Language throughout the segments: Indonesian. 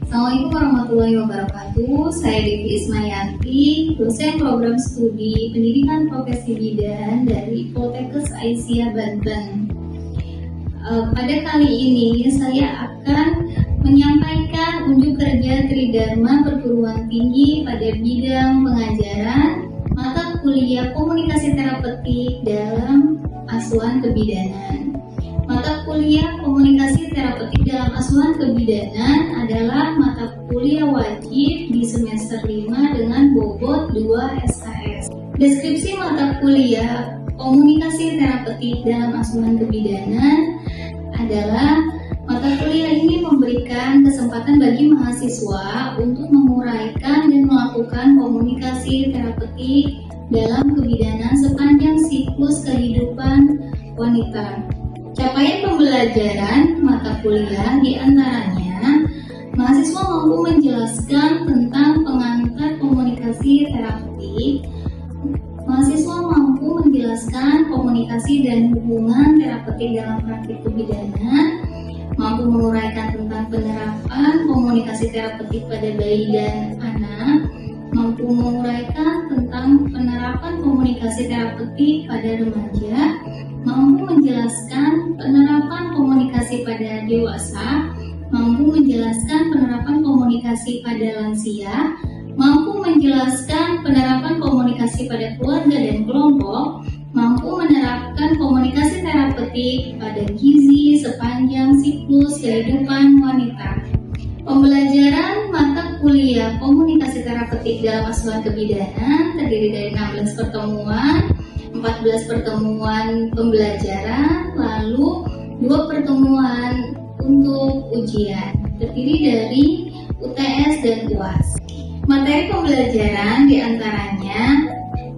Assalamualaikum warahmatullahi wabarakatuh. Saya Devi Ismayati, dosen program studi pendidikan profesi bidan dari Poltekkes Aisyah Banten. Pada kali ini saya akan menyampaikan unjuk kerja Tridharma Perguruan Tinggi pada bidang pengajaran mata kuliah komunikasi terapeutik dalam asuhan kebidanan. Mata kuliah komunikasi terapeutik dalam asuhan kebidanan adalah mata kuliah wajib di semester 5 dengan bobot 2 SKS. Deskripsi mata kuliah komunikasi terapeutik dalam asuhan kebidanan adalah mata kuliah ini memberikan kesempatan bagi mahasiswa untuk menguraikan dan melakukan komunikasi terapeutik dalam kebidanan sepanjang siklus kehidupan wanita. Capaian pembelajaran mata kuliah diantaranya mahasiswa mampu menjelaskan tentang pengantar komunikasi terapeutik, mahasiswa mampu menjelaskan komunikasi dan hubungan terapeutik dalam praktik kebidanan, mampu menguraikan tentang penerapan komunikasi terapeutik pada bayi dan anak, mampu menguraikan tentang penerapan komunikasi terapeutik pada remaja, mampu menjelaskan penerapan komunikasi pada dewasa, mampu menjelaskan penerapan komunikasi pada lansia, mampu menjelaskan penerapan komunikasi pada keluarga dan kelompok, mampu menerapkan komunikasi terapeutik pada gizi sepanjang siklus kehidupan wanita. Pembelajaran mata kuliah komunikasi terapeutik dalam asuhan kebidanan terdiri dari 16 pertemuan, 14 pertemuan pembelajaran, lalu 2 pertemuan untuk ujian, terdiri dari UTS dan UAS. Materi pembelajaran diantaranya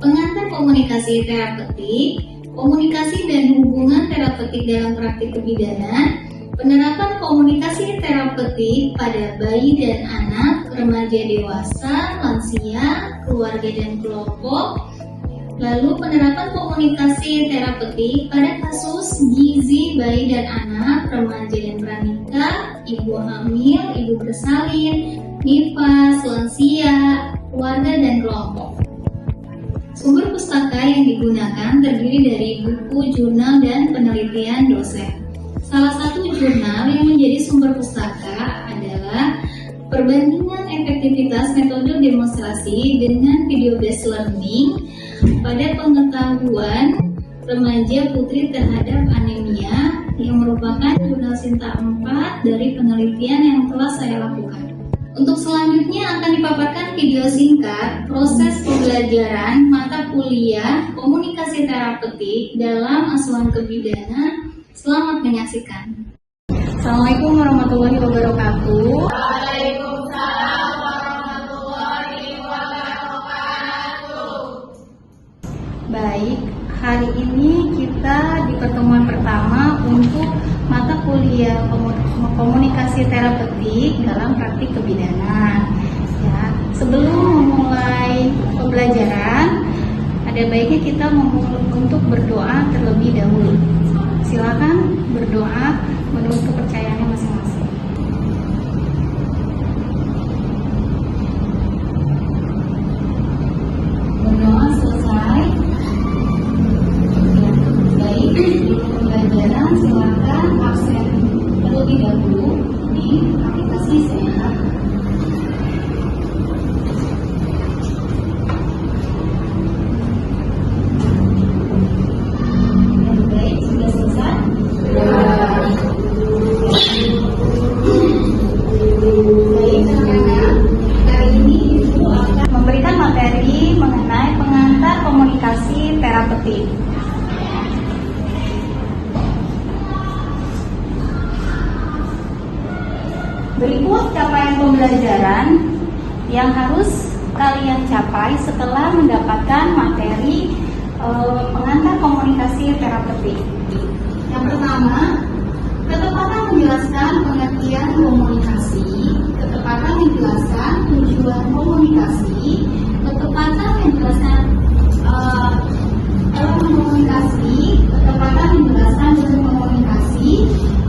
pengantar komunikasi terapeutik, komunikasi dan hubungan terapeutik dalam praktik kebidanan, penerapan komunikasi terapeutik pada bayi dan anak, remaja dewasa, lansia, keluarga dan kelompok, lalu penerapan komunikasi terapeutik pada kasus gizi bayi dan anak, remaja dan pranikah, ibu hamil, ibu bersalin, nifas, lansia, keluarga dan kelompok. Sumber pustaka yang digunakan terdiri dari buku, jurnal, dan penelitian dosen. Salah satu jurnal yang menjadi sumber pustaka adalah Perbandingan Efektivitas Metode Demonstrasi dengan Video Based Learning pada pengetahuan remaja putri terhadap anemia, yang merupakan jurnal Sinta 4 dari penelitian yang telah saya lakukan. Untuk selanjutnya akan dipaparkan video singkat proses pembelajaran mata kuliah komunikasi terapeutik dalam asuhan kebidanan. Selamat menyaksikan. Assalamualaikum warahmatullahi wabarakatuh. Waalaikumsalam warahmatullahi wabarakatuh. Baik, hari ini kita di pertemuan pertama untuk mata kuliah komunikasi terapeutik dalam praktik kebidanan. Ya, sebelum memulai pembelajaran, ada baiknya kita untuk berdoa terlebih dahulu. Silakan berdoa menurut kepercayaannya masing-masing. Berdoa selesai. Baik, pembelajaran silakan absen terlebih dahulu di aplikasi Sehat. Baik, sudah selesai. Baik, anak-anak, hari ini Ibu akan memberikan materi mengenai pengantar komunikasi terapeutik. Berikut capaian pembelajaran yang harus kalian capai setelah mendapatkan materi pengantar komunikasi terapeutik. Yang pertama, ketepatan menjelaskan pengertian komunikasi, ketepatan menjelaskan tujuan komunikasi, ketepatan menjelaskan elemen komunikasi, ketepatan menjelaskan bentuk komunikasi,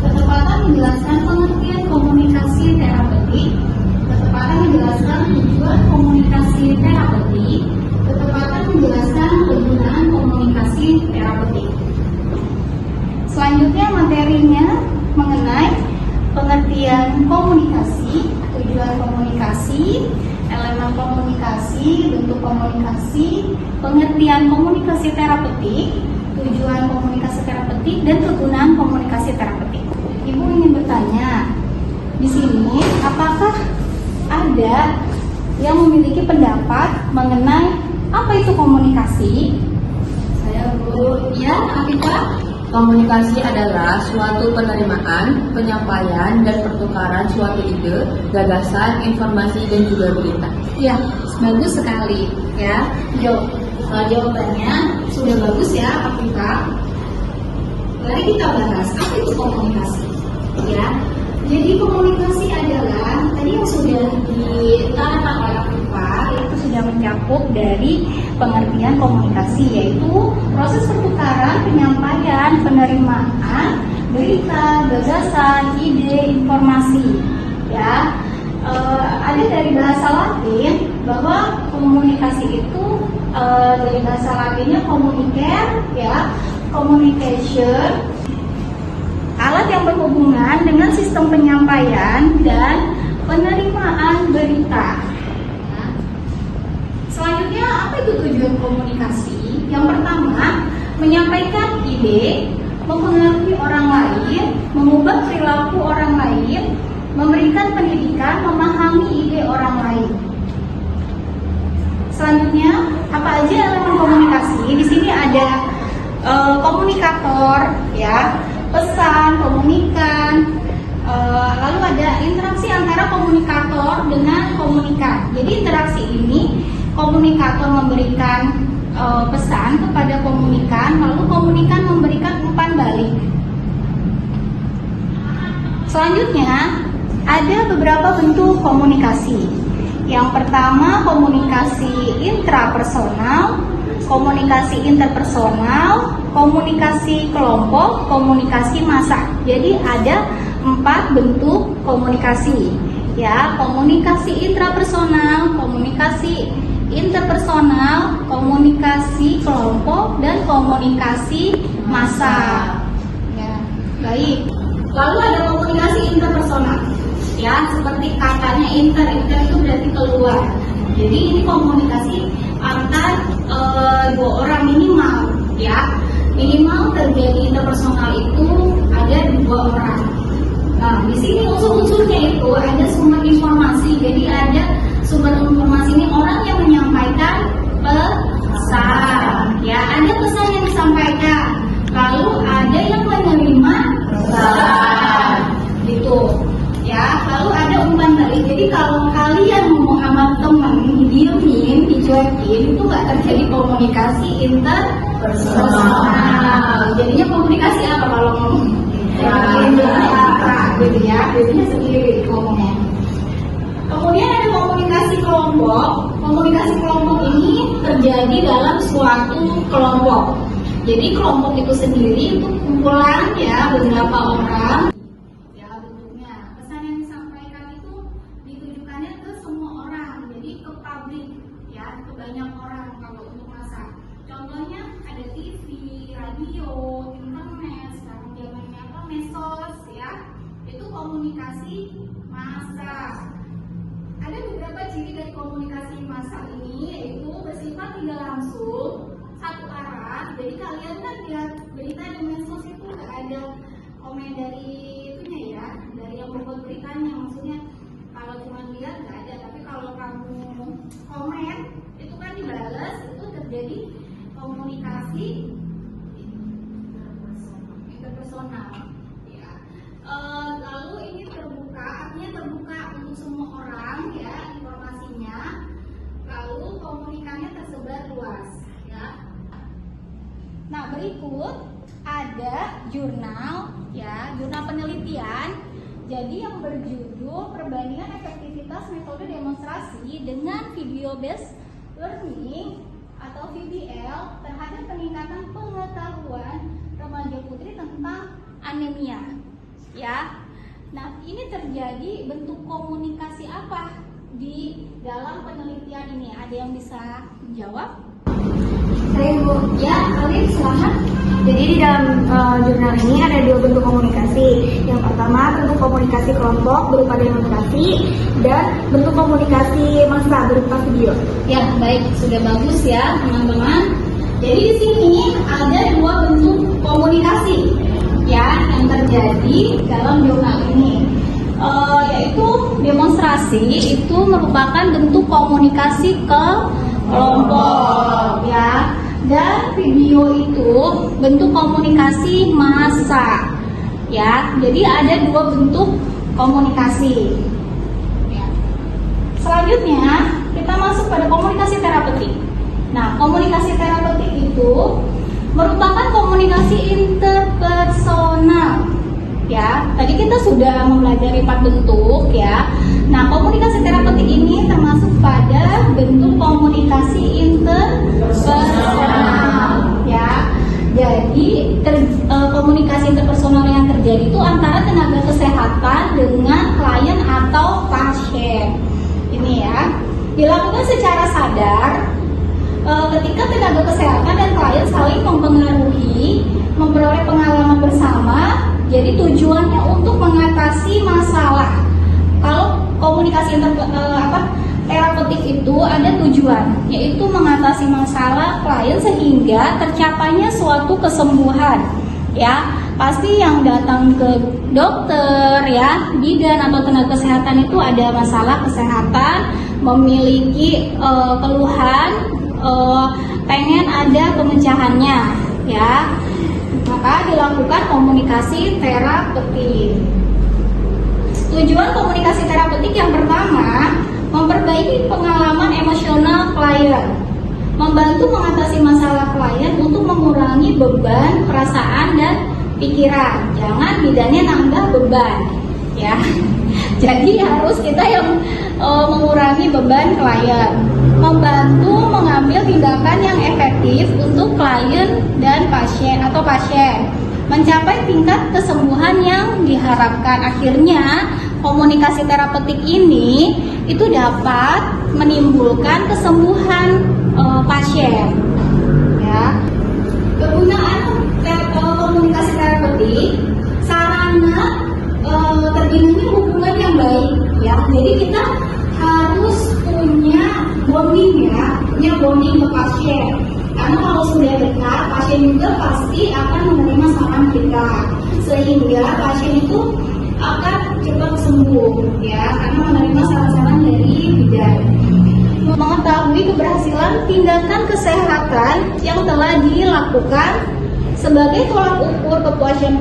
ketepatan menjelaskan pengertian komunikasi terapeutik, komunikasi, pengertian komunikasi terapeutik, tujuan komunikasi terapeutik, dan kegunaan komunikasi terapeutik. Ibu ingin bertanya, di sini apakah ada yang memiliki pendapat mengenai apa itu komunikasi? Saya Bu. Ya, Afifah? Komunikasi adalah suatu penerimaan, penyampaian, dan pertukaran suatu ide, gagasan, informasi, dan juga berita. Ya, bagus sekali ya. Jawabannya sudah bagus ya, Afifah. Mari kita bahas apa itu komunikasi. Ya, jadi komunikasi adalah tadi yang sudah diterangkan oleh Afifah itu sudah mencakup dari pengertian komunikasi, yaitu proses pertukaran, penyampaian, penerimaan berita, gagasan, ide, informasi. Ya, ada dari bahasa Latin bahwa komunikasi itu dari bahasa Latinnya communicare, ya, communication, alat yang berhubungan dengan sistem penyampaian dan penerimaan berita. Selanjutnya, apa itu tujuan komunikasi? Yang pertama, menyampaikan ide, mempengaruhi orang lain, mengubah perilaku orang lain, memberikan pendidikan, memahami ide orang lain. Selanjutnya, apa aja elemen komunikasi? Di sini ada komunikator, ya, pesan, komunikan, lalu ada interaksi antara komunikator dengan komunikan. Jadi interaksi ini komunikator memberikan pesan kepada komunikan, lalu komunikan memberikan umpan balik. Selanjutnya ada beberapa bentuk komunikasi. Yang pertama, komunikasi intrapersonal, komunikasi interpersonal, komunikasi kelompok, komunikasi massa. Jadi ada 4 bentuk komunikasi. Ya, komunikasi intrapersonal, komunikasi interpersonal, komunikasi kelompok, dan komunikasi massa. Ya, baik. Lalu ada komunikasi interpersonal. Ya, seperti katanya inter itu berarti keluar. Jadi ini komunikasi antar dua orang minimal, ya. Minimal terjadi interpersonal itu ada 2 orang. Nah, di sini unsur-unsurnya itu ada sumber informasi. Jadi ada sumber informasi ini orang yang menyampaikan pesan, ya, ada pesan yang disampaikan. Lalu ada yang menerima pesan, gitu. Ya, lalu ada umpan balik. Jadi kalau kalian ngomong sama teman, didiemin, dicuekin, itu nggak terjadi komunikasi interpersonal. Jadinya komunikasi apa kalau ngomong? Gitu ya, biasanya sendiri ngomongnya. Kemudian ada komunikasi kelompok. Komunikasi kelompok ini terjadi dalam suatu kelompok. Jadi kelompok itu sendiri itu kumpulan, ya, beberapa orang. Ya, bentuknya pesan yang disampaikan itu ditujukannya ke semua orang. Jadi ke publik, ya, ke banyak orang kalau untuk massa. Contohnya ada TV, radio, internet, sekarang zamannya apa, medsos, ya. Itu komunikasi massa. Ada beberapa ciri dari komunikasi massa ini, yaitu bersifat tidak langsung, satu arah. Jadi kalian kan lihat berita di medsos itu nggak ada komen dari itunya, ya, dari yang membuat beritanya. Maksudnya kalau cuma lihat nggak ada, tapi kalau kamu komen itu kan dibalas, itu terjadi komunikasi interpersonal. Ya. Lalu ini terbuka, artinya terbuka untuk semua orang, ya, informasinya. Lalu komunikannya tersebar luas, ya. Nah, berikut ada jurnal, ya, jurnal penelitian. Jadi yang berjudul Perbandingan Efektivitas Metode Demonstrasi dengan Video Based Learning atau VBL terhadap peningkatan pengetahuan remaja putri tentang anemia, ya. Nah, ini terjadi bentuk komunikasi apa di dalam penelitian ini? Ada yang bisa menjawab? Baik Bu, Ya, Alif, silahkan. jadi di dalam jurnal ini ada dua bentuk komunikasi. Yang pertama bentuk komunikasi kelompok berupa demonstrasi dan bentuk komunikasi massa berupa video. Ya, baik, sudah bagus ya, teman-teman. Jadi di sini ada dua bentuk komunikasi ya yang terjadi dalam jurnal ini. Yaitu demonstrasi itu merupakan bentuk komunikasi ke kelompok ya, dan video itu bentuk komunikasi massa ya. Jadi ada dua bentuk komunikasi ya. Selanjutnya kita masuk pada komunikasi terapeutik. Nah, komunikasi terapeutik itu merupakan komunikasi interpersonal ya. Tadi kita sudah mempelajari 4 bentuk ya. Nah, komunikasi terapeutik ini termasuk pada bentuk komunikasi interpersonal ya. Jadi komunikasi interpersonal yang terjadi itu antara tenaga kesehatan dengan klien atau pasien. Ini ya, dilakukan secara sadar ketika tenaga kesehatan dan klien saling mempengaruhi, memperoleh pengalaman bersama. Jadi tujuannya untuk mengatasi masalah. Kalau komunikasi terapeutik itu ada tujuan, yaitu mengatasi masalah klien sehingga tercapainya suatu kesembuhan. Ya, pasti yang datang ke dokter ya, bidan atau tenaga kesehatan itu ada masalah kesehatan, memiliki keluhan, pengen ada pemecahannya ya. Maka dilakukan komunikasi terapeutik. Tujuan komunikasi terapeutik yang pertama, memperbaiki pengalaman emosional klien, membantu mengatasi masalah klien untuk mengurangi beban perasaan dan pikiran. Jangan bidannya nambah beban ya. Jadi harus kita yang mengurangi beban klien, membantu mengambil tindakan yang efektif untuk klien dan pasien atau pasien, mencapai tingkat kesembuhan yang diharapkan. Akhirnya komunikasi terapeutik ini itu dapat menimbulkan kesembuhan pasien ya. Kegunaan komunikasi terapeutik, sarana terjadinya hubungan yang baik ya. Jadi kita harus punya bonding ke pasien. Karena kalau sudah dekat, pasien juga pasti akan menerima saran kita, sehingga pasien itu akan cepat sembuh ya, karena menerima saran-saran dari bidan. Mengetahui keberhasilan tindakan kesehatan yang telah dilakukan sebagai tolak ukur kepuasan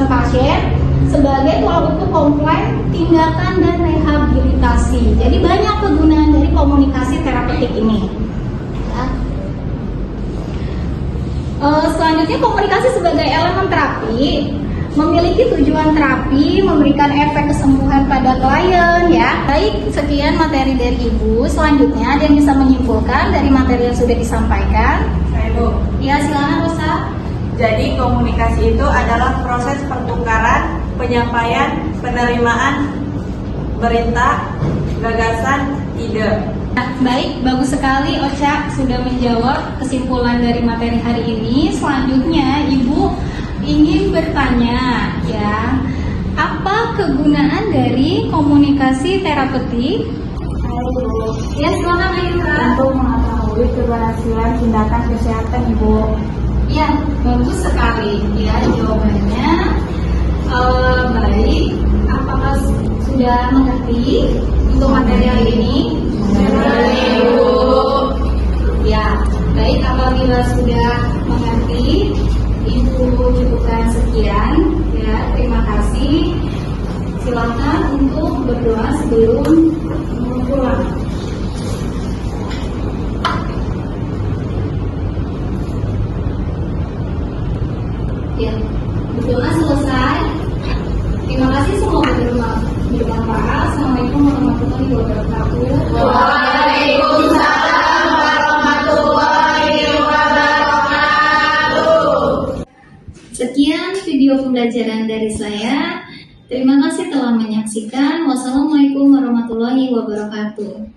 pasien, sebagai tolak ukur komplain, tindakan dan rehabilitasi. Jadi banyak kegunaan dari komunikasi terapeutik ini. Ya. Selanjutnya komunikasi sebagai elemen terapi, memiliki tujuan terapi, memberikan efek kesembuhan pada klien ya. Baik, sekian materi dari Ibu. Selanjutnya ada yang bisa menyimpulkan dari materi yang sudah disampaikan? Saya Bu. Ya, silakan Rosa. Jadi komunikasi itu adalah proses pertukaran, penyampaian, penerimaan berita, gagasan, ide. Nah, baik, bagus sekali Ocha sudah menjawab kesimpulan dari materi hari ini. Selanjutnya Ibu ingin bertanya ya, apa kegunaan dari komunikasi terapeutik? Ya, silakan Ayura. Untuk mengetahui keberhasilan tindakan kesehatan Ibu. Ya, bagus sekali ya jawabannya. Baik, apakah sudah mengerti untuk materi hari ini? Ibu. Ya, baik, apabila sudah mengerti, Ibu cukupkan sekian ya. Terima kasih. Silakan untuk berdoa sebelum pulang. Ya, berdoa selesai. Terima kasih, semoga bermanfaat. Assalamualaikum warahmatullahi wabarakatuh. Waalaikumsalam warahmatullahi wabarakatuh. Sekian video pembelajaran dari saya. Terima kasih telah menyaksikan. Wassalamualaikum warahmatullahi wabarakatuh.